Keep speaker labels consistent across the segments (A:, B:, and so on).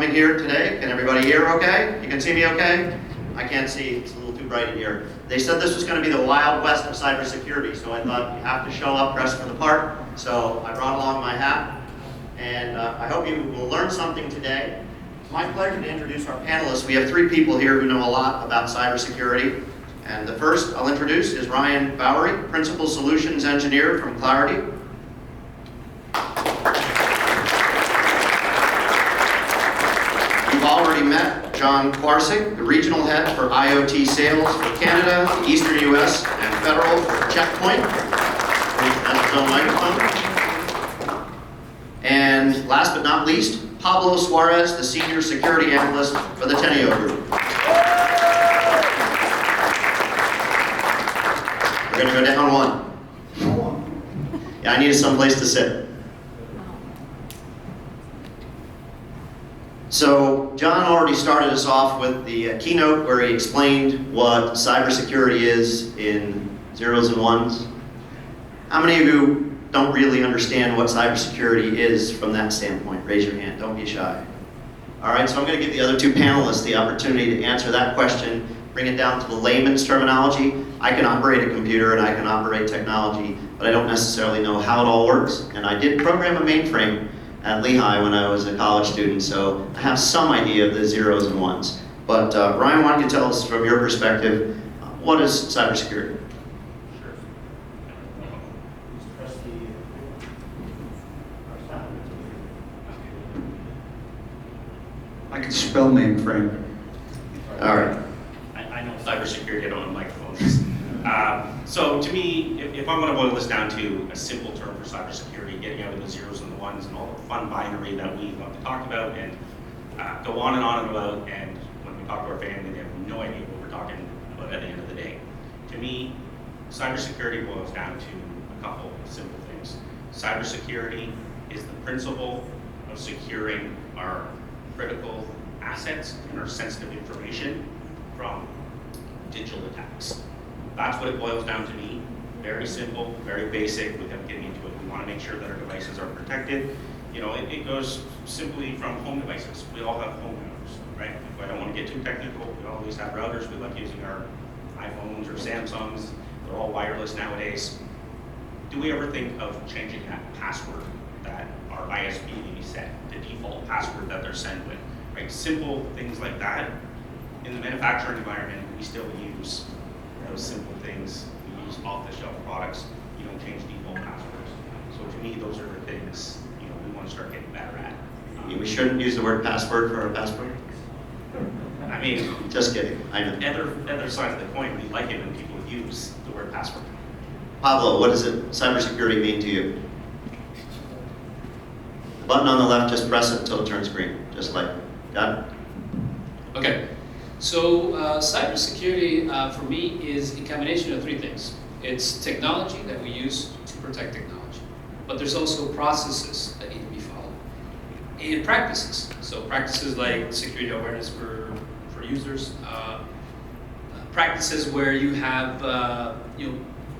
A: coming here today. Can everybody hear okay? You can see me okay? I can't see, it's a little too bright in here. They said this was going to be the Wild West of cybersecurity, so I thought you have to show up dressed for the part. So I brought along my hat, and I hope you will learn something today. It's my pleasure to introduce our panelists. We have three people here who know a lot about cybersecurity. And the first I'll introduce is Ryan Bowery, Principal Solutions Engineer from Clarity. You've already met John Kwarsik, the Regional Head for IoT Sales for Canada, the Eastern US, and Federal for Checkpoint. That's his own microphone. And last but not least, Pablo Suarez, the Senior Security Analyst for the Teneo Group. We're going to go down one. Yeah, I needed someplace to sit. So John already started us off with the keynote where he explained what cybersecurity is in zeros and ones. How many of you don't really understand what cybersecurity is from that standpoint? Raise your hand, don't be shy. All right, so I'm going to give the other two panelists the opportunity to answer that question, bring it down to the layman's terminology. I can operate a computer and I can operate technology, but I don't necessarily know how it all works. And I did program a mainframe at Lehigh when I was a college student, so I have some idea of the zeros and ones. But Ryan, why don't you tell us from your perspective, what is cybersecurity?
B: Sure.
C: I can spell mainframe.
A: All right.
B: I know cybersecurity, I don't know microphones. So to me, if I'm going to boil this down to a simple term for cybersecurity, getting out of the zeros and the ones and all the fun binary that we love to talk about and go on and about, and when we talk to our family, they have no idea what we're talking about at the end of the day. To me, cybersecurity boils down to a couple simple things. Cybersecurity is the principle of securing our critical assets and our sensitive information from digital attacks. That's what it boils down to me. Very simple, very basic without getting into it. We want to make sure that our devices are protected. You know, it goes simply from home devices. We all have home routers, right? If I don't want to get too technical, we always have routers. We like using our iPhones or Samsungs. They're all wireless nowadays. Do we ever think of changing that password that our ISP maybe set, the default password that they're sent with, right? Simple things like that. In the manufacturing environment, we still use those simple things. We use off-the-shelf products. You don't change default passwords. So to me, those are the things we want to start getting better at.
A: We shouldn't use the word password for a password?
B: I mean,
A: just kidding, I know.
B: Other side of the coin, we like it when people use the word password.
A: Pablo, what does cybersecurity mean to you? The button on the left, just press it until it turns green, just like, got it?
D: Okay. So cybersecurity for me is a combination of three things. It's technology that we use to protect technology, but there's also processes that need to be followed, and practices. So practices like security awareness for users, practices where you have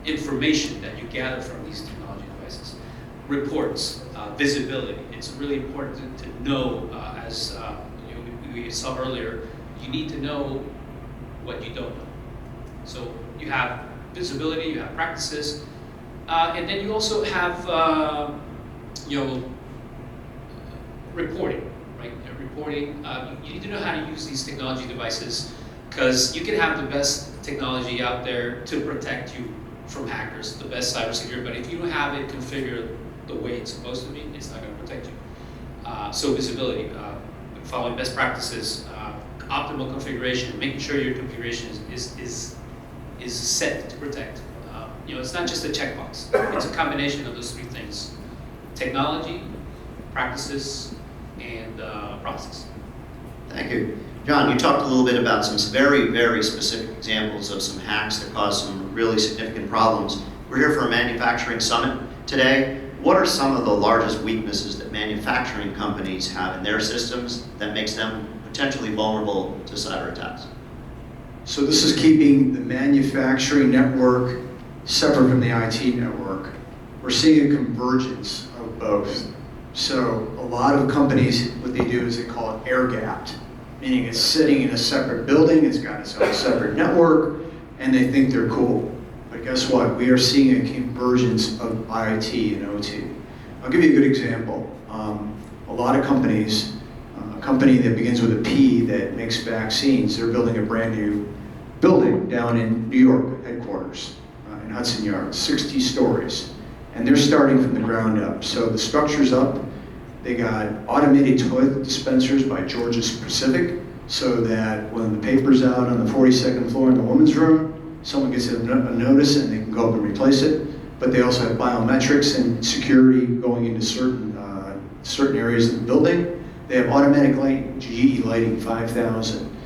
D: information that you gather from these technology devices, reports, visibility. It's really important to know, as we saw earlier. You need to know what you don't know. So you have visibility, you have practices, and then you also have reporting, right? Reporting. You need to know how to use these technology devices, because you can have the best technology out there to protect you from hackers, the best cybersecurity, but if you don't have it configured the way it's supposed to be, it's not going to protect you. So visibility, following best practices, optimal configuration, making sure your configuration is set to protect. It's not just a checkbox. It's a combination of those three things: technology, practices, and process.
A: Thank you. John, you talked a little bit about some very, very specific examples of some hacks that cause some really significant problems. We're here for a manufacturing summit today. What are some of the largest weaknesses that manufacturing companies have in their systems that makes them potentially vulnerable to cyber attacks?
C: So this is keeping the manufacturing network separate from the IT network. We're seeing a convergence of both. So a lot of companies, what they do is they call it air-gapped, meaning it's sitting in a separate building, it's got its own separate network, and they think they're cool. But guess what? We are seeing a convergence of IT and OT. I'll give you a good example. A lot of companies, a company that begins with a P that makes vaccines, they're building a brand new building down in New York, headquarters, in Hudson Yards, 60 stories. And they're starting from the ground up. So the structure's up. They got automated toilet dispensers by Georgia Pacific, so that when the paper's out on the 42nd floor in the women's room, someone gets a notice and they can go up and replace it. But they also have biometrics and security going into certain areas of the building. They have automatic lighting, GE lighting 5000.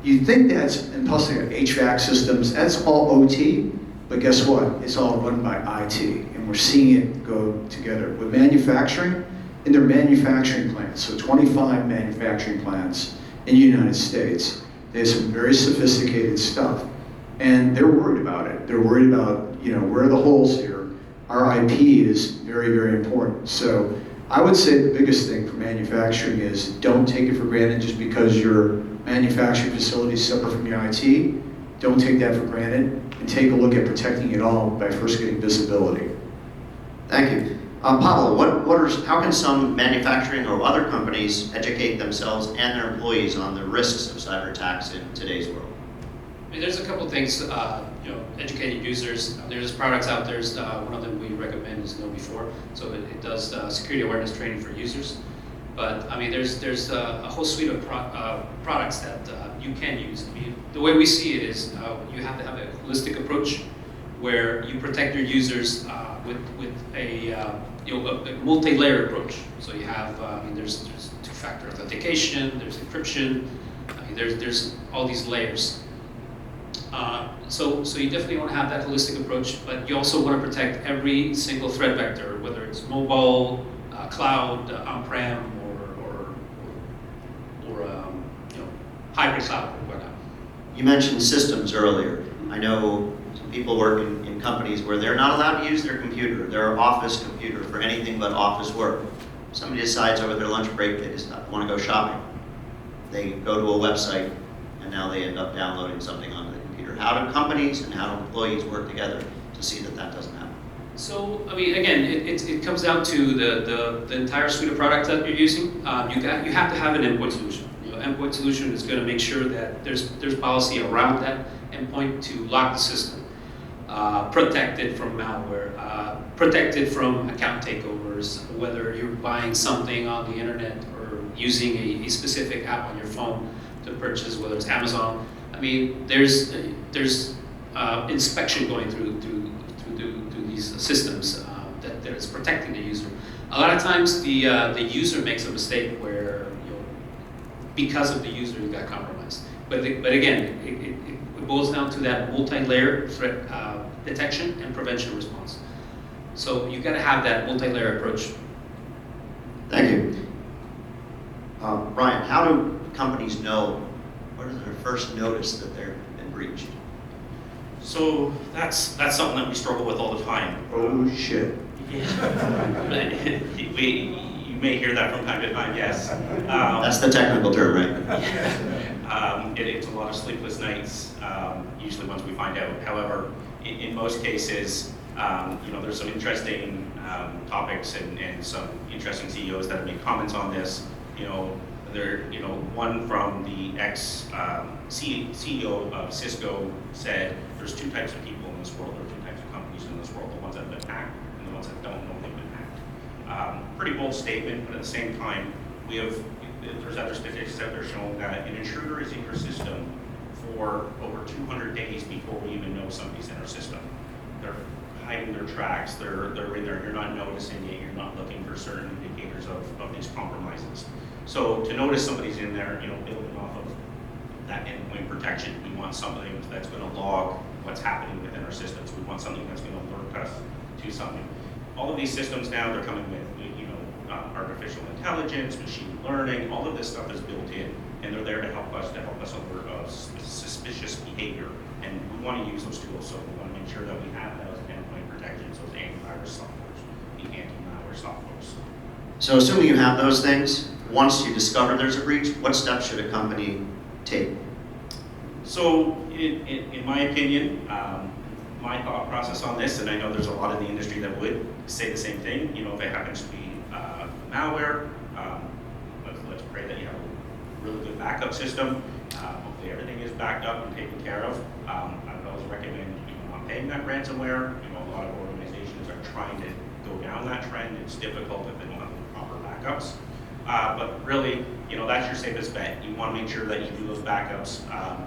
C: You'd think that's, and plus they have HVAC systems, that's all OT, but guess what? It's all run by IT, and we're seeing it go together. With manufacturing, in their manufacturing plants, so 25 manufacturing plants in the United States, they have some very sophisticated stuff, and they're worried about it. They're worried about, where are the holes here? Our IP is very, very important. So I would say the biggest thing for manufacturing is don't take it for granted just because your manufacturing facility is separate from your IT. Don't take that for granted, and take a look at protecting it all by first getting visibility.
A: Thank you. Pablo, how can some manufacturing or other companies educate themselves and their employees on the risks of cyber attacks in today's world?
D: I mean, there's a couple things, educating users. There's products out there. One of them we recommend is KnowBe4. So it does security awareness training for users. But I mean, there's a whole suite of products that you can use. I mean, the way we see it is you have to have a holistic approach where you protect your users with a multi-layer approach. So you have, there's two-factor authentication, there's encryption, there's all these layers. So you definitely want to have that holistic approach, but you also want to protect every single threat vector, whether it's mobile, cloud, on-prem, or hybrid cloud or whatnot.
A: You mentioned systems earlier. I know some people work in companies where they're not allowed to use their computer, their office computer, for anything but office work. Somebody decides over their lunch break they just want to go shopping. They go to a website, and now they end up downloading something onto the computer. How do companies and how do employees work together to see that that doesn't happen?
D: So, I mean, again, it comes down to the entire suite of products that you're using. You have to have an endpoint solution. Endpoint solution is going to make sure that there's policy around that endpoint to lock the system, protect it from malware, protect it from account takeovers, whether you're buying something on the internet or using a specific app on your phone to purchase, whether it's Amazon. I mean, there's inspection going through these systems that is protecting the user. A lot of times the user makes a mistake where because of the user you got compromised. But again, it boils down to that multi-layer threat detection and prevention response. So you got to have that multi-layer approach.
A: Thank you. Ryan, how do companies know, what is their first notice that they've been breached?
B: So that's something that we struggle with all the time.
C: Oh shit.
B: Yeah. You may hear that from time to time, yes.
A: That's the technical term, right?
B: It's a lot of sleepless nights, usually once we find out. However, in most cases, there's some interesting topics and some interesting CEOs that have made comments on this. One from the CEO of Cisco said there's two types of people in this world, or two types of companies in this world, the ones that have been hacked and the ones that don't know they've been hacked. Pretty bold statement, but at the same time, there's other statistics out there showing that an intruder is in your system for over 200 days before we even know somebody's in our system. They're hiding their tracks, they're in there, you're not noticing it, you're not looking for certain indicators of these compromises. So to notice somebody's in there, building off of that endpoint protection, we want something that's going to log what's happening within our systems. We want something that's going to alert us to something. All of these systems now, they're coming with artificial intelligence, machine learning, all of this stuff is built in, and they're there to help us alert of suspicious behavior. And we want to use those tools, so we want to make sure that we have those endpoint protections, those antivirus softwares, the anti-malware softwares.
A: So assuming you have those things, once you discover there's a breach, what steps should a company take?
B: So, in my opinion, my thought process on this, and I know there's a lot in the industry that would say the same thing, you know, if it happens to be malware, let's pray that you have a really good backup system. Hopefully everything is backed up and taken care of. I would always recommend, you know, not paying that ransomware. You know, a lot of organizations are trying to go down that trend. It's difficult if they don't have the proper backups. But really, you know, that's your safest bet. You want to make sure that you do those backups.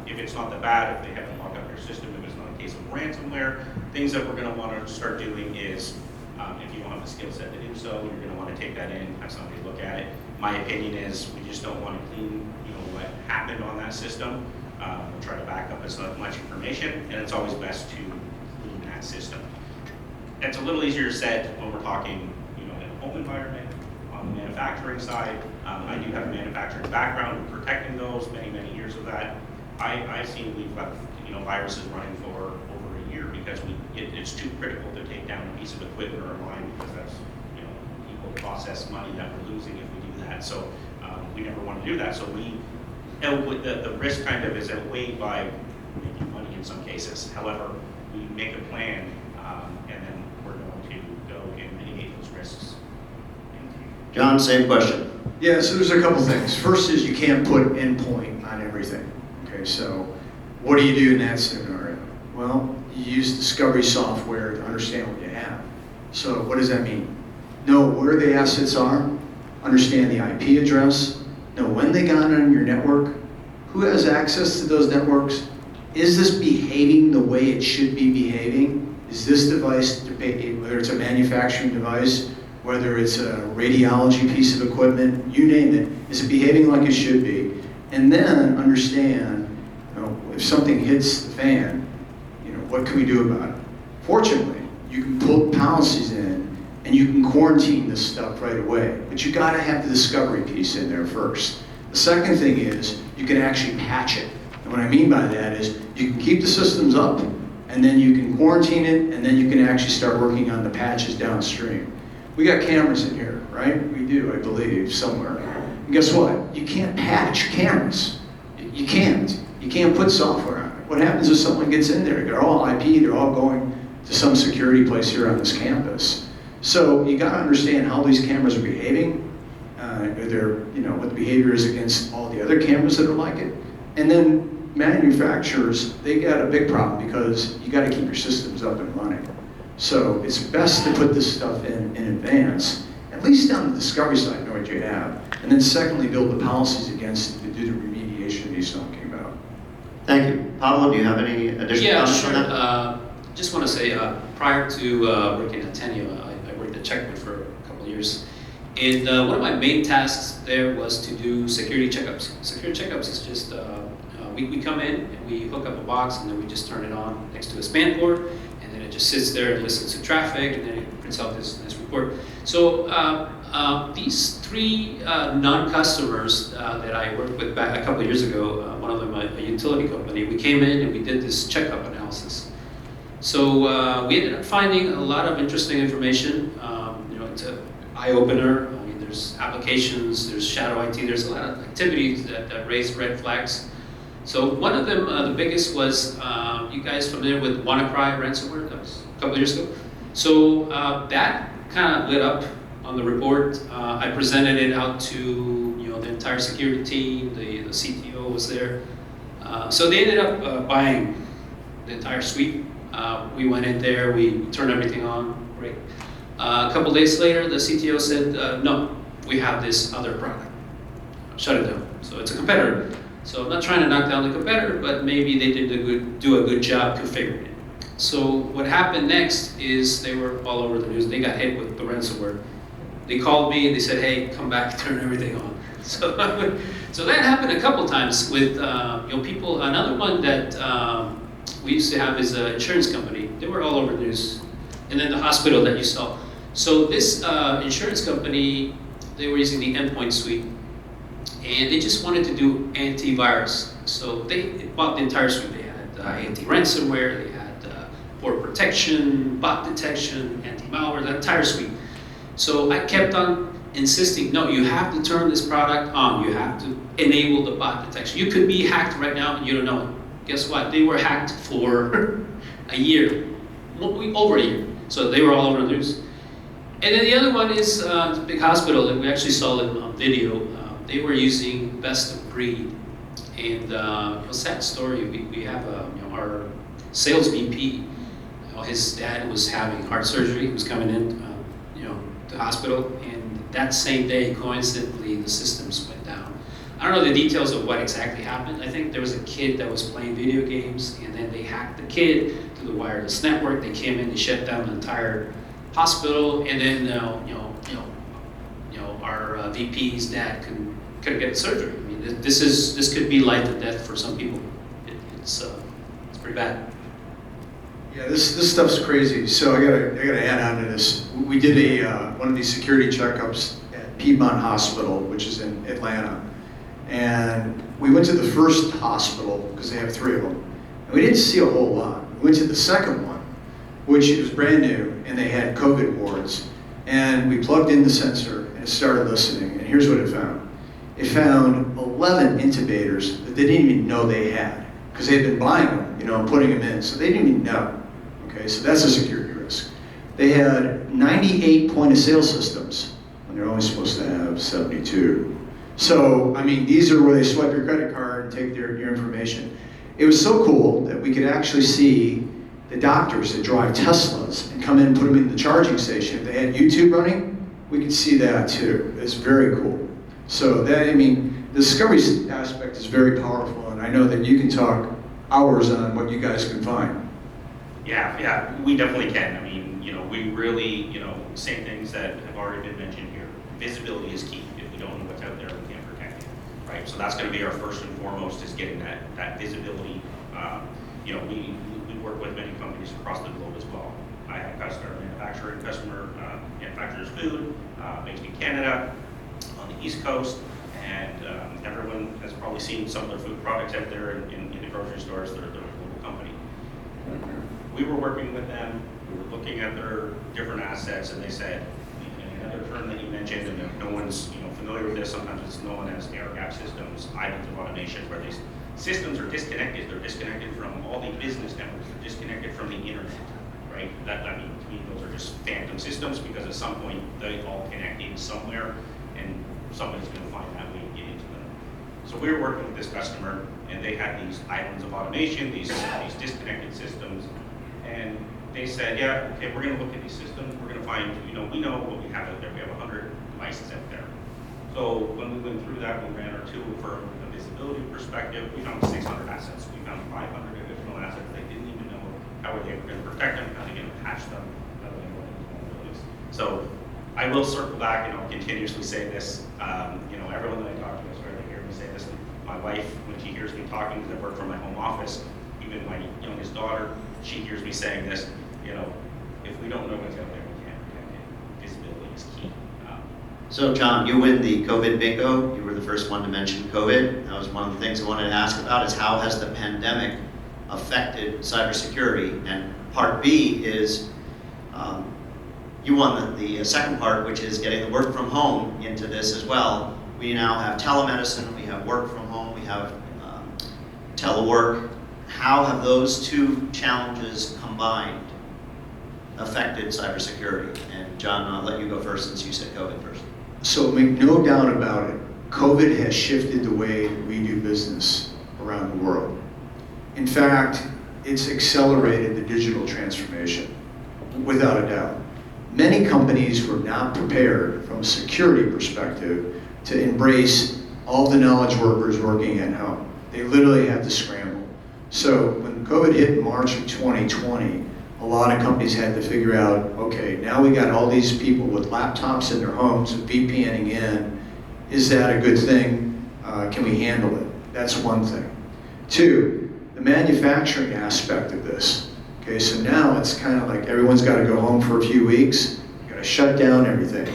B: If it's not that bad, if they haven't locked up your system, if it's not a case of ransomware, things that we're going to want to start doing is, if you don't have the skill set to do so, you're going to want to take that in, have somebody look at it. My opinion is we just don't want to clean, you know, what happened on that system. We'll try to back up as much information, and it's always best to clean that system. It's a little easier said when we're talking, you know, in a home environment. On the manufacturing side, I do have a manufacturing background in protecting those, many years of that. I've seen we've got, you know, viruses running for over a year because it's too critical to take down a piece of equipment or a line because that's, you know, people process money that we're losing if we do that. So we never want to do that. So the risk kind of is outweighed by making money in some cases. However, we make a plan and then we're going to go and mitigate those risks.
A: John, same question.
C: Yeah, so there's a couple things. First is you can't put endpoint on everything. Okay, so what do you do in that scenario? Well, you use discovery software to understand what you have. So what does that mean? Know where the assets are, understand the IP address, know when they got on your network, who has access to those networks, is this behaving the way it should be behaving? Is this device, whether it's a manufacturing device, whether it's a radiology piece of equipment, you name it, is it behaving like it should be? And then understand, you know, if something hits the fan, you know, what can we do about it? Fortunately, you can put policies in and you can quarantine this stuff right away, but you gotta have the discovery piece in there first. The second thing is you can actually patch it. And what I mean by that is you can keep the systems up and then you can quarantine it and then you can actually start working on the patches downstream. We got cameras in here, right? We do, I believe, somewhere. And guess what? You can't patch cameras. You can't. You can't put software on it. What happens if someone gets in there? They're all IP, they're all going to some security place here on this campus. So you gotta understand how these cameras are behaving, you know, what the behavior is against all the other cameras that are like it. And then manufacturers, they got a big problem because you gotta keep your systems up and running. So it's best to put this stuff in advance, at least on the discovery side, know what you have. And then secondly, build the policies against to do the remediation he's talking about.
A: Thank you. Pablo, do you have any additional comments on that?
D: Yeah, sure. Just want to say, prior to working at Tenio, I worked at Checkpoint for a couple of years. And one of my main tasks there was to do security checkups. Security checkups is just, we come in and we hook up a box and then we just turn it on next to a span port. And then it just sits there and listens to traffic, and then it prints out this report. So these three non-customers that I worked with back a couple of years ago, one of them a utility company, we came in and we did this checkup analysis. So we ended up finding a lot of interesting information. You know, it's an eye-opener. I mean, there's applications, there's shadow IT, there's a lot of activities that raise red flags. So one of them, the biggest was, you guys familiar with WannaCry ransomware? That was a couple of years ago. So that kind of lit up on the report. I presented it out to the entire security team. The CTO was there. So they ended up buying the entire suite. We went in there, we turned everything on, great. A couple days later, the CTO said, no, we have this other product. Shut it down. So it's a competitor. So I'm not trying to knock down the competitor, but maybe they did do a good job configuring it. So what happened next is they were all over the news. They got hit with the ransomware. They called me and they said, hey, come back, turn everything on. So that happened a couple times with people. Another one that we used to have is an insurance company. They were all over the news. And then the hospital that you saw. So this insurance company, they were using the endpoint suite. And they just wanted to do antivirus. So they bought the entire suite. They had anti-ransomware, they had port protection, bot detection, anti-malware, the entire suite. So I kept on insisting, no, you have to turn this product on. You have to enable the bot detection. You could be hacked right now and you don't know it. Guess what? They were hacked for a year, over a year. So they were all over the news. And then the other one is the big hospital that we actually saw it on video. They were using best of breed. And it was a sad story. We have our sales VP. His dad was having heart surgery. He was coming in, to the hospital, and that same day, coincidentally, the systems went down. I don't know the details of what exactly happened. I think there was a kid that was playing video games, and then they hacked the kid to the wireless network. They came in, they shut down the entire hospital, and then our VP's dad couldn't get surgery. I mean, this could be life and death for some people. It's pretty bad.
C: Yeah, this stuff's crazy. So I gotta add on to this. We did one of these security checkups at Piedmont Hospital, which is in Atlanta, and we went to the first hospital because they have 3 of them, and we didn't see a whole lot. We went to the second one, which was brand new, and they had COVID wards, and we plugged in the sensor and it started listening. And here's what it found: it found 11 intubators that they didn't even know they had, because they had been buying them, and putting them in, so they didn't even know. Okay, so that's a security risk. They had 98 point-of-sale systems, and they're only supposed to have 72. So, I mean, these are where they swipe your credit card and take your information. It was so cool that we could actually see the doctors that drive Teslas and come in and put them in the charging station. If they had YouTube running, we could see that too. It's very cool. So that, I mean, the discovery aspect is very powerful, and I know that you can talk hours on what you guys can find.
B: Yeah, we definitely can. I mean, we really, same things that have already been mentioned here. Visibility is key. If we don't know what's out there, we can't protect it, right? So that's going to be our first and foremost, is getting that visibility. We work with many companies across the globe as well. I have manufacturers food, based in Canada, on the East Coast, and everyone has probably seen some of their food products out there in the grocery stores. They're a global company. We were working with them, we were looking at their different assets, and they said, another term that you mentioned, and if no one's familiar with this, sometimes it's known as air gap systems, islands of automation, where these systems are disconnected. They're disconnected from all the business networks, they're disconnected from the internet, right? I mean, to me, those are just phantom systems, because at some point they all connect in somewhere, and somebody's going to find that way to get into them. So we were working with this customer, and they had these islands of automation, these disconnected systems, and they said, yeah, okay, we're going to look at these systems, we're going to find, we know what we have out there, we have 100 devices out there. So when we went through that, we ran our tool for a visibility perspective, we found 600 assets, we found 500 additional assets. They didn't even know how they were going to protect them, how they were going to patch them, how they were going to vulnerabilities. So I will circle back, and I'll continuously say this. Everyone that I talk to is rarely hear me say this. My wife, when she hears me talking, because I work from my home office, even my youngest daughter, she hears me saying this. If we don't know what's out there, we can't protect it. Visibility is key.
A: So John, you win the COVID bingo. You were the first one to mention COVID. That was one of the things I wanted to ask about, is how has the pandemic affected cybersecurity? And part B is, you won the second part, which is getting the work from home into this as well. We now have telemedicine, we have work from home, we have telework. How have those two challenges combined affected cybersecurity? And John, I'll let you go first since you said COVID first.
C: So make no doubt about it, COVID has shifted the way we do business around the world. In fact, it's accelerated the digital transformation, without a doubt. Many companies were not prepared from a security perspective to embrace all the knowledge workers working at home. They literally had to scramble. So when COVID hit in March of 2020, a lot of companies had to figure out, okay, now we got all these people with laptops in their homes, VPNing in. Is that a good thing? Can we handle it? That's one thing. Two, the manufacturing aspect of this. Okay, so now it's kind of like everyone's got to go home for a few weeks, got to shut down everything.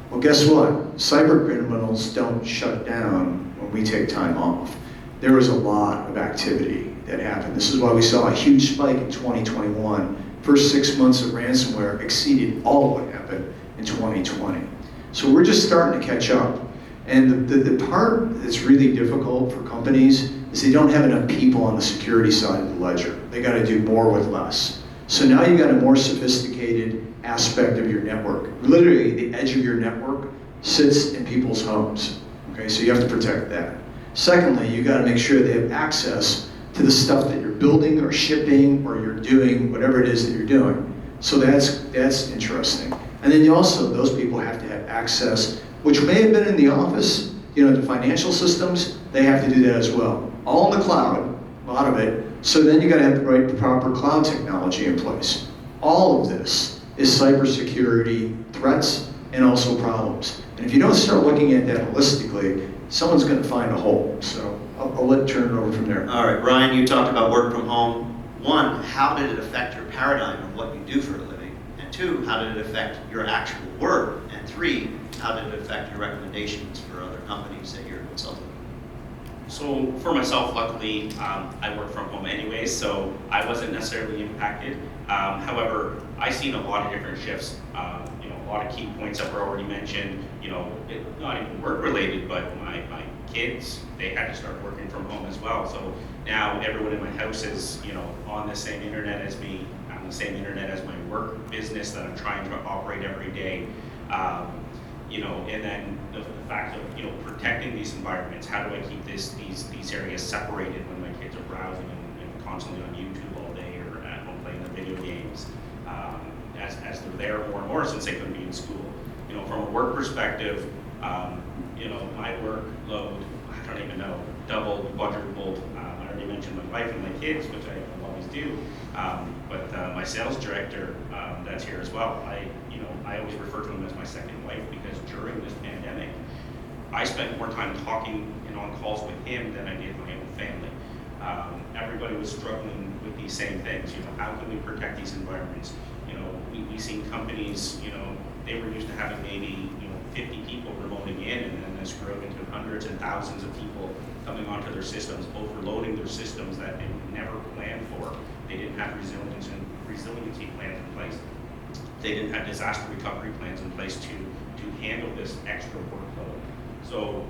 C: Well, guess what? Cyber criminals don't shut down when we take time off. There was a lot of activity that happened. This is why we saw a huge spike in 2021. First 6 months of ransomware exceeded all what happened in 2020. So we're just starting to catch up. And the part that's really difficult for companies is they don't have enough people on the security side of the ledger. They got to do more with less. So now you got a more sophisticated aspect of your network. Literally, the edge of your network sits in people's homes. Okay, so you have to protect that. Secondly, you got to make sure they have access to the stuff that you're building or shipping or you're doing, whatever it is that you're doing. So that's interesting. And then you also, those people have to have access, which may have been in the office, you know, the financial systems, they have to do that as well. All in the cloud, a lot of it. So then you got to have the right proper cloud technology in place. All of this is cybersecurity threats and also problems. And if you don't start looking at that holistically, someone's going to find a hole. So I'll let turn it over from there.
A: All right, Ryan, you talked about work from home. One, how did it affect your paradigm of what you do for a living? And two, how did it affect your actual work? And three, how did it affect your recommendations for other companies that you're consulting?
B: So for myself, luckily, I work from home anyway, so I wasn't necessarily impacted. However, I've seen a lot of different shifts. You know, a lot of key points that were already mentioned. You know, not even work related, but my kids, they had to start working from home as well. So now everyone in my house is, you know, on the same internet as me, on the same internet as my work business that I'm trying to operate every day. You know, and then the fact of, you know, protecting these environments. How do I keep these areas separated when my kids are browsing and constantly on YouTube all day or at home playing their video games, as they're there more and more since they couldn't be in school. You know, from a work perspective, you know, my workload, I don't even know, doubled, quadrupled. I already mentioned my wife and my kids, which I always do. But my sales director, that's here as well. I always refer to him as my second wife because during this pandemic, I spent more time talking and on calls with him than I did my own family. Everybody was struggling with these same things. You know, how can we protect these environments? You know, we've seen companies, you know, they were used to having maybe, you know, 50 people remoting in, and then this grew into hundreds and thousands of people coming onto their systems, overloading their systems that they never planned for. They didn't have resiliency plans in place. They didn't have disaster recovery plans in place to handle this extra workload. So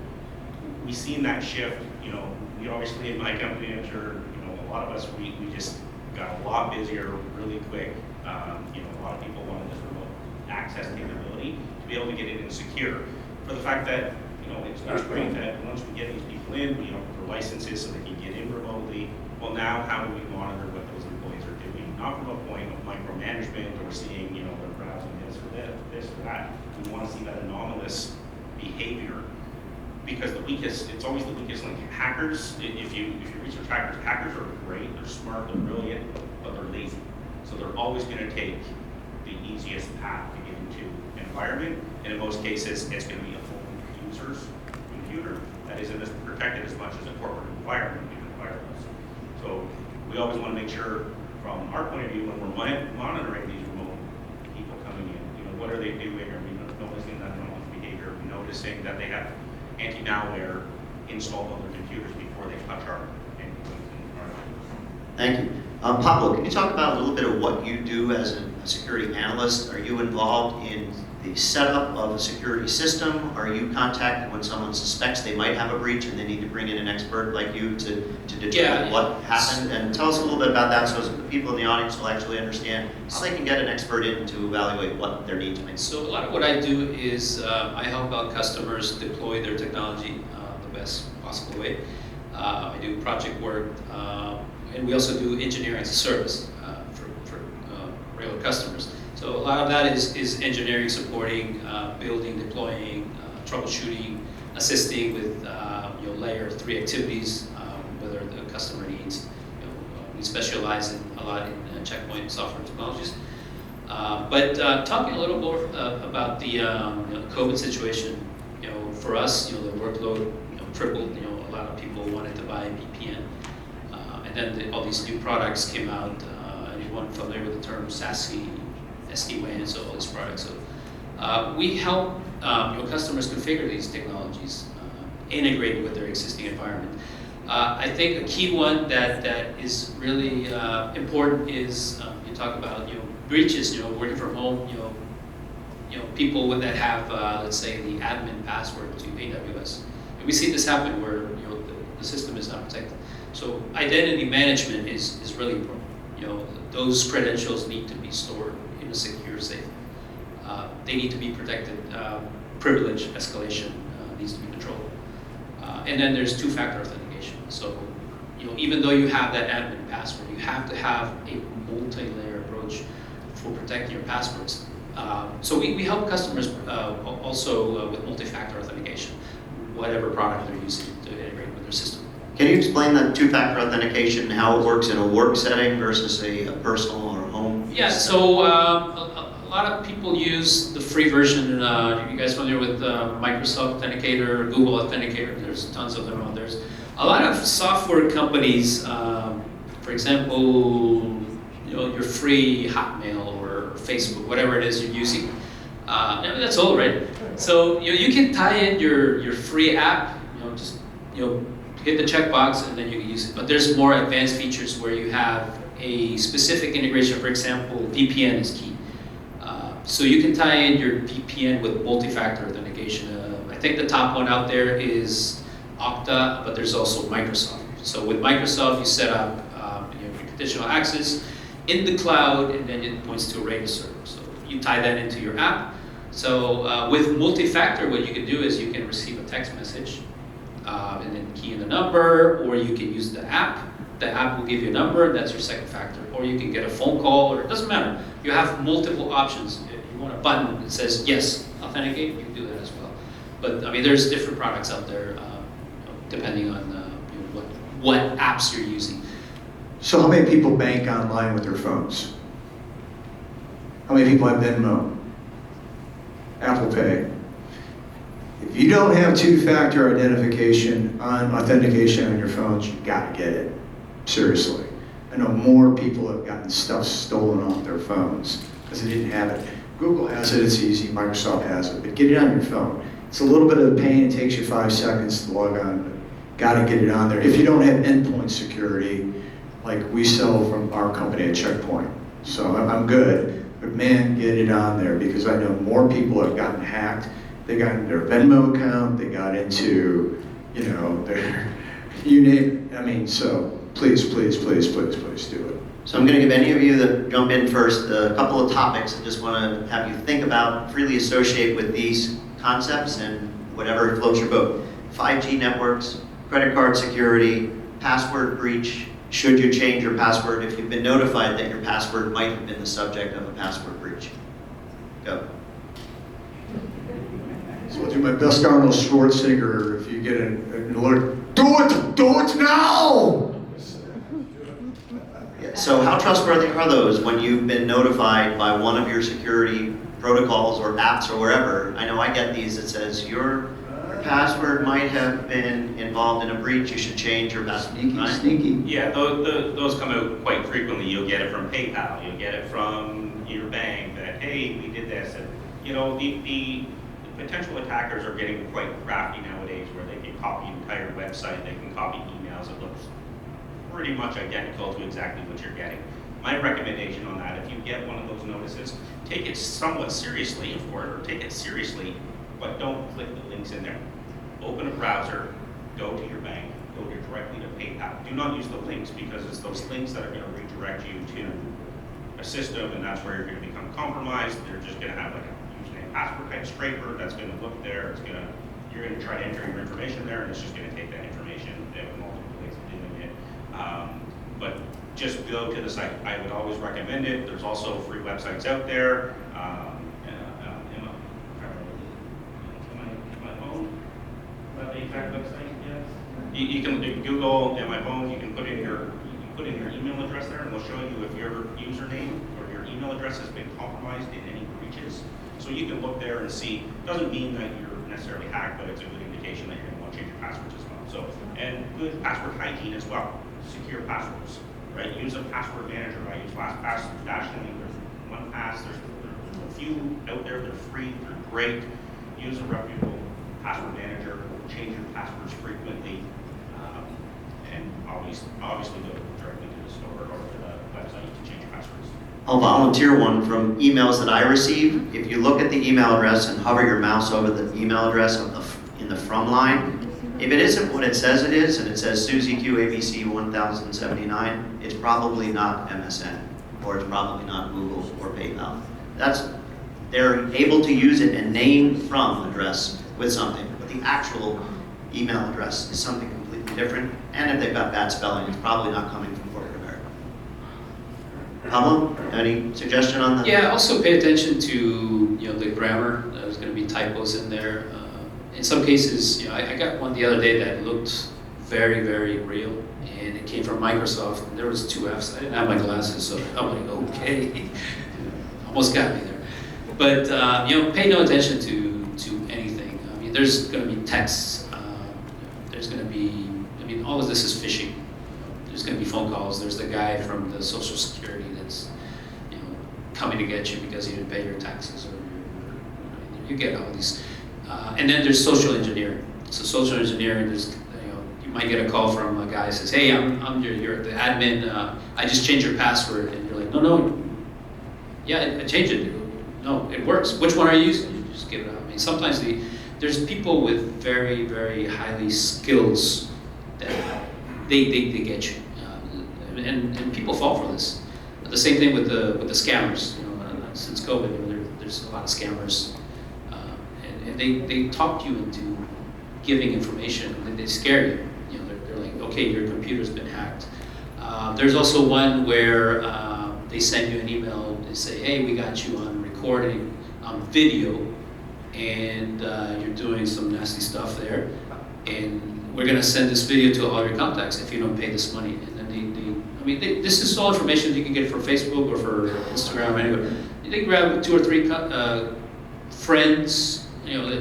B: we've seen that shift. You know, we obviously in my company, I'm sure, you know, a lot of us, we just got a lot busier really quick. You know, a lot of people wanted this remote access capability to be able to get in and secure. For the fact that, you know, it's great that once we get these people in, we offer licenses so they can get in remotely. Well, now how do we monitor what those employees are doing? Not from a point of micromanagement or seeing, you know, they're browsing this or that. We want to see that anomalous behavior, because it's always the weakest link. Hackers, if you research hackers are great, they're smart, they're brilliant, but they're lazy. So they're always going to take the easiest path to get into an environment, and in most cases, it's going to be a home user's computer that isn't as protected as much as a corporate environment, even wireless. So we always want to make sure, from our point of view, when we're monitoring these remote people coming in, you know, what are they doing? Are we noticing that anomalous behavior? Are we noticing that they have anti-malware installed on their computers before they touch our endpoints and our
A: Thank you. Pablo, can you talk about a little bit of what you do as a security analyst? Are you involved in the setup of a security system? Are you contacted when someone suspects they might have a breach and they need to bring in an expert like you to determine what happened? And tell us a little bit about that so the people in the audience will actually understand how they can get an expert in to evaluate what their needs may be.
D: So a lot of what I do is I help out customers deploy their technology the best possible way. I do project work, and we also do engineering as a service for regular customers. So a lot of that is engineering, supporting, building, deploying, troubleshooting, assisting with you know, layer 3 activities, whether the customer needs. You know, we specialize a lot in checkpoint software technologies. But talking a little more about the you know, COVID situation, you know, for us, you know, the workload, you know, tripled. You know, a lot of people wanted to buy a VPN, and then all these new products came out. Anyone familiar with the term SASE, SD-WAN, so all these products. So we help you know, customers configure these technologies, integrate with their existing environment. I think a key one that is really important is you talk about, you know, breaches. You know, working from home. You people that have, let's say, the admin password to AWS. And we see this happen where the system is not protected. So identity management is really important. Those credentials need to be stored in a secure safe. They need to be protected. Privilege escalation needs to be controlled. And then there's two-factor authentication. So, even though you have that admin password, you have to have a multi-layer approach for protecting your passwords. So we help customers also with multi-factor authentication, whatever product they're using to integrate with their system.
A: Can you explain that two-factor authentication, how it works in a work setting versus a personal or a home?
D: Yeah, so a lot of people use the free version. You guys familiar with Microsoft Authenticator, Google Authenticator? There's tons of them out there. A lot of software companies, for example, your free Hotmail or Facebook, whatever it is you're using. That's old, right? So you can tie in your free app. Just hit the checkbox and then you can use it. But there's more advanced features where you have a specific integration. For example, VPN is key. So you can tie in your VPN with multi-factor authentication. I think the top one out there is Okta, but there's also Microsoft. So with Microsoft, you set up your conditional access in the cloud, and then it points to a RAID server. So you tie that into your app. So with multi-factor, what you can do is you can receive a text message and then key in the number, or you can use the app. The app will give you a number, that's your second factor. Or you can get a phone call, or it doesn't matter. You have multiple options. If you want a button that says, yes, authenticate, you can do that as well. But there's different products out there depending on what apps you're using.
C: So how many people bank online with their phones? How many people have Venmo? Apple Pay? If you don't have two-factor authentication on your phones, you gotta get it. Seriously. I know more people have gotten stuff stolen off their phones because they didn't have it. Google has it, it's easy, Microsoft has it, but get it on your phone. It's a little bit of a pain, it takes you 5 seconds to log on, but gotta get it on there. If you don't have endpoint security, like we sell from our company at Checkpoint, so I'm good, but man, get it on there because I know more people have gotten hacked. They got into their Venmo account, they got into, their, you name it. So please, please, please, please, please do it.
A: So I'm going to give any of you that jump in first a couple of topics I just want to have you think about, freely associate with these concepts and whatever floats your boat. 5G networks, credit card security, password breach. Should you change your password if you've been notified that your password might have been the subject of a password breach? Go.
C: So I'll do my best Arnold Schwarzenegger if you get an alert. Do it now!
A: Yeah, so how trustworthy are those when you've been notified by one of your security protocols or apps or wherever? I know I get these that says your password might have been involved in a breach, you should change your password.
C: Sneaky.
B: Yeah, those come out quite frequently. You'll get it from PayPal, you'll get it from your bank that, hey, we did this. And, the potential attackers are getting quite crafty nowadays where they can copy an entire website, they can copy emails. It looks pretty much identical to exactly what you're getting. My recommendation on that, if you get one of those notices, take it somewhat seriously, but don't click the links in there. Open a browser, go to your bank, go directly to PayPal. Do not use the links because it's those links that are going to redirect you to a system, and that's where you're going to become compromised. They're just going to have like a username password type scraper that's going to look there. You're going to try to enter your information there, and it's just going to take that information. They have multiple ways of doing it. But just go to the site. I would always recommend it. There's also free websites out there. The exact website, yes. You can Google in my phone. You can put in your email address there, and we'll show you if your username or your email address has been compromised in any breaches. So you can look there and see. Doesn't mean that you're necessarily hacked, but it's a good indication that you're going to want to change your passwords as well. So, and good password hygiene as well. Secure passwords, right? Use a password manager. I use LastPass, Dashlane. There's OnePass. There's a few out there. They're free. They're great. Use a reputable password manager. Change your passwords frequently, and obviously go directly to the store or to the website to change your passwords.
A: I'll volunteer one from emails that I receive. If you look at the email address and hover your mouse over the email address in the from line, if it isn't what it says it is, and it says Suzy Q ABC 1079, it's probably not MSN, or it's probably not Google or PayPal. They're able to use it and name from address with something, but the actual email address is something completely different. And if they've got bad spelling, it's probably not coming from corporate America. Pablo, any suggestion on that?
D: Yeah, also pay attention to the grammar. There's going to be typos in there. In some cases, I got one the other day that looked very, very real, and it came from Microsoft, and there was 2 Fs. I didn't have my glasses, so I'm like, okay, almost got me there. But pay no attention to anything. I mean, there's going to be texts. There's going to be, all of this is phishing. There's going to be phone calls. There's the guy from the Social Security that's, coming to get you because you didn't pay your taxes, or you get all these. And then there's social engineering. So social engineering, there's, you might get a call from a guy who says, hey, I'm you're the admin. I just changed your password, and you're like, no, yeah, I changed it. No, it works. Which one are you using? You just give it out. I mean, sometimes there's people with very, very highly skills that they get you, and people fall for this. The same thing with the scammers. Since COVID, there's a lot of scammers, and they talk you into giving information. And they scare you. They're like, okay, your computer's been hacked. There's also one where they send you an email. They say, hey, we got you on recording on video, and you're doing some nasty stuff there, and we're gonna send this video to all your contacts if you don't pay this money. And then this is all information that you can get from Facebook or for Instagram or anywhere. They grab 2 or 3 friends,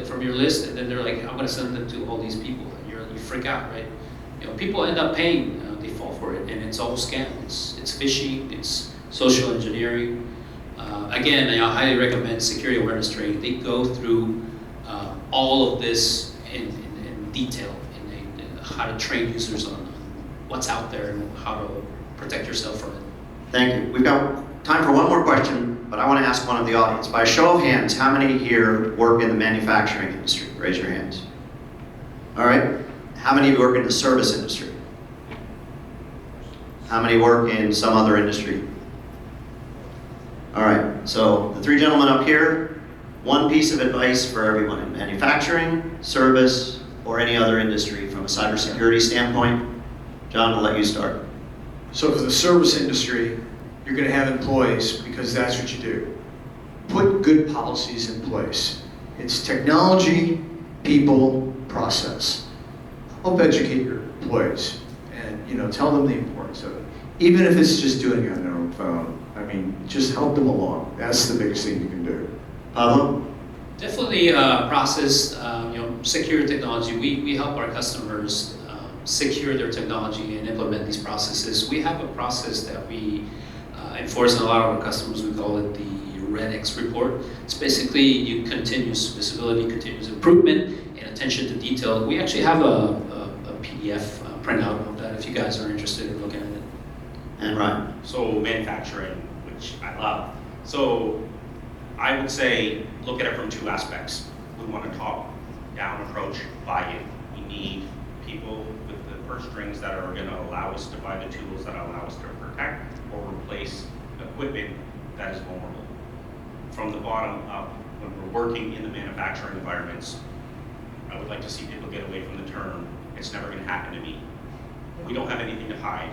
D: from your list, and then they're like, I'm gonna send them to all these people, and you freak out, right? People end up paying, they fall for it, and it's all scam. It's phishing, it's social engineering. Again, I highly recommend security awareness training. They go through all of this in detail, and how to train users on what's out there and how to protect yourself from it.
A: Thank you. We've got time for one more question, but I want to ask one of the audience. By a show of hands, how many here work in the manufacturing industry? Raise your hands. All right. How many of you work in the service industry? How many work in some other industry? All right. So the 3 gentlemen up here, one piece of advice for everyone in manufacturing, service, or any other industry from a cybersecurity standpoint. John, I'll let you start.
C: So for the service industry, you're going to have employees because that's what you do. Put good policies in place. It's technology, people, process. Help educate your employees and tell them the importance of it. Even if it's just doing it on their own phone. Just help them along. That's the biggest thing you can do.
A: Pablo?
D: Definitely process, secure technology. We help our customers secure their technology and implement these processes. We have a process that we enforce on a lot of our customers. We call it the Red X report. It's basically continuous visibility, continuous improvement, and attention to detail. We actually have a PDF printout of that if you guys are interested in looking at it.
A: And Ryan?
B: So manufacturing, which I love. So I would say look at it from 2 aspects. We want a top-down approach, buy-in. We need people with the purse strings that are going to allow us to buy the tools that allow us to protect or replace equipment that is vulnerable. From the bottom up, when we're working in the manufacturing environments, I would like to see people get away from the term, it's never going to happen to me. We don't have anything to hide.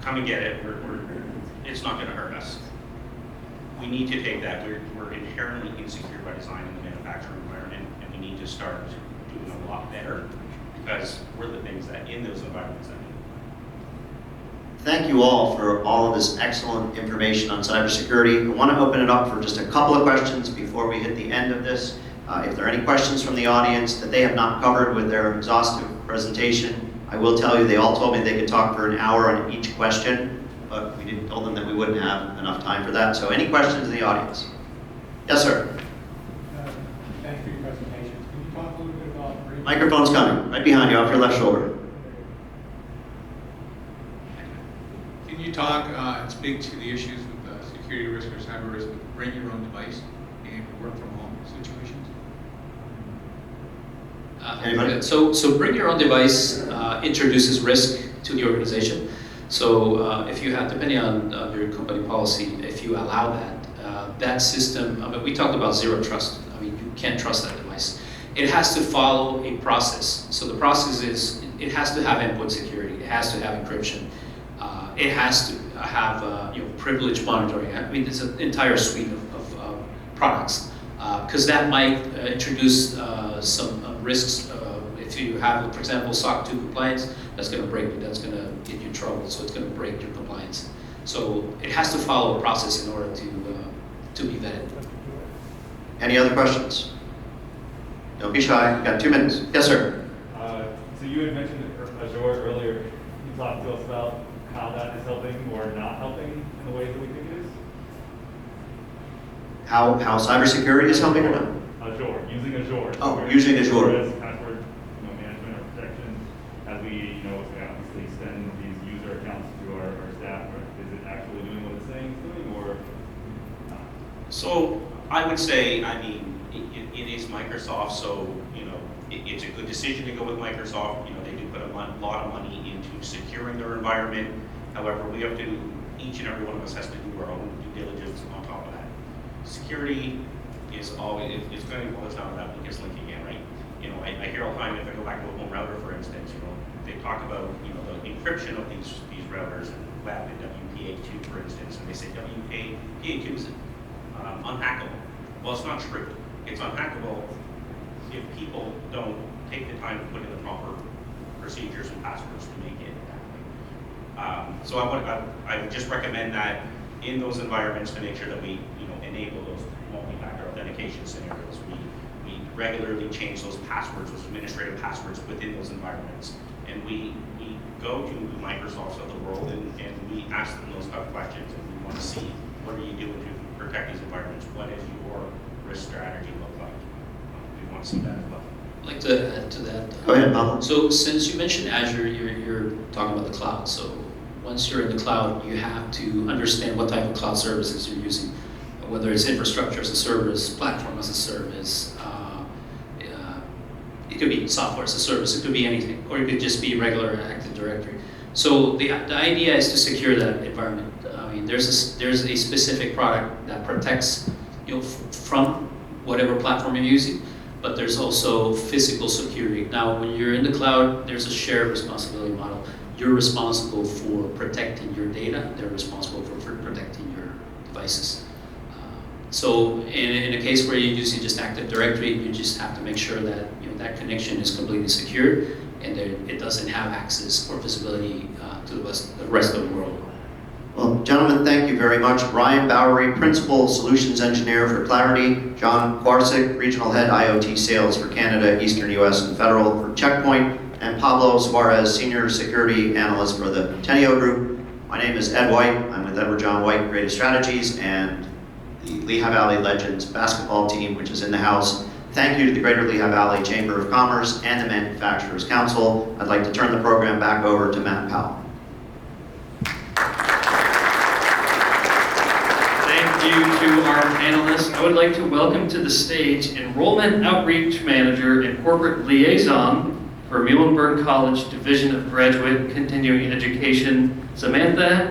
B: Come and get it, it's not going to hurt us. We need to take that. We're inherently insecure by design in the manufacturing environment, and we need to start doing a lot better because we're the things that in those environments that need.
A: Thank you all for all of this excellent information on cybersecurity. I want to open it up for just a couple of questions before we hit the end of this. If there are any questions from the audience that they have not covered with their exhaustive presentation, I will tell you they all told me they could talk for an hour on each question, but we told them that we wouldn't have enough time for that. So any questions in the audience? Yes, sir.
E: Thanks for your presentation. Can you talk a little bit about...
A: Microphone's coming, right behind you, off your left shoulder.
E: Can you talk and speak to the issues with
F: security risk or cyber risk with bring your own device and work from home situations?
A: Anybody?
D: So bring your own device introduces risk to the organization. So if you have, depending on your company policy, if you allow that, that system, I mean, we talked about zero trust. I mean, you can't trust that device. It has to follow a process. So the process is, it has to have endpoint security. It has to have encryption. It has to have privilege monitoring. I mean, it's an entire suite of products. Because that might introduce some risks. If you have, for example, SOC 2 compliance, that's going to get you in trouble. So it's going to break your compliance. So it has to follow a process in order to be vetted.
A: Any other questions? Don't be shy. You've got 2 minutes. Yes, sir.
G: So you had mentioned Azure earlier. Can you talk to us about how that is helping or not helping in the ways that we think it is?
A: How cybersecurity is helping or not?
G: Azure, using Azure.
A: Oh, using Azure.
G: As password management or protection, as we obviously extend these user accounts to our staff, or is it actually doing what it's saying it's doing, or not?
B: So I would say, I mean, it is Microsoft, so it's a good decision to go with Microsoft. They do put a lot of money into securing their environment. However, we have to, each and every one of us has to do our own due diligence on top of that. Security is always, it's going to boil down to that weakest link again, right? I hear all the time, if I go back to a home router, for instance, they talk about, the encryption of these routers and web and WPA2, for instance, and they say WPA2 is unhackable. Well, it's not true. It's unhackable if people don't take the time to put in the proper procedures and passwords to make it happen. So I would just recommend that in those environments to make sure that we enable those multi-factor authentication scenarios. We regularly change those passwords, those administrative passwords within those environments. And we go to Microsoft of the world and we ask them those tough questions, and we want to see what are you doing to protect these environments? What does your risk strategy look like? We want to see that as well.
D: I'd like to add to that.
A: Go ahead, Pablo.
D: So since you mentioned Azure, you're talking about the cloud. So once you're in the cloud, you have to understand what type of cloud services you're using, whether it's infrastructure as a service, platform as a service. It could be software as a service. It could be anything, or it could just be regular Active Directory. So the idea is to secure that environment. I mean, there's a specific product that protects from whatever platform you're using, but there's also physical security. Now, when you're in the cloud, there's a shared responsibility model. You're responsible for protecting your data. They're responsible for protecting your devices. So in a case where you're using just Active Directory, you just have to make sure that that connection is completely secured and that it doesn't have access or visibility to the rest of the world.
A: Well, gentlemen, thank you very much. Ryan Bowery, Principal Solutions Engineer for Clarity. John Kwarczyk, Regional Head IoT Sales for Canada, Eastern US, and Federal for Checkpoint. And Pablo Suarez, Senior Security Analyst for the Teneo Group. My name is Ed White. I'm with Edward John White Creative Strategies and the Lehigh Valley Legends basketball team, which is in the house. Thank you to the Greater Lehigh Valley Chamber of Commerce and the Manufacturers Council. I'd like to turn the program back over to Matt Powell.
H: Thank you to our panelists. I would like to welcome to the stage Enrollment Outreach Manager and Corporate Liaison for Muhlenberg College Division of Graduate Continuing Education, Samantha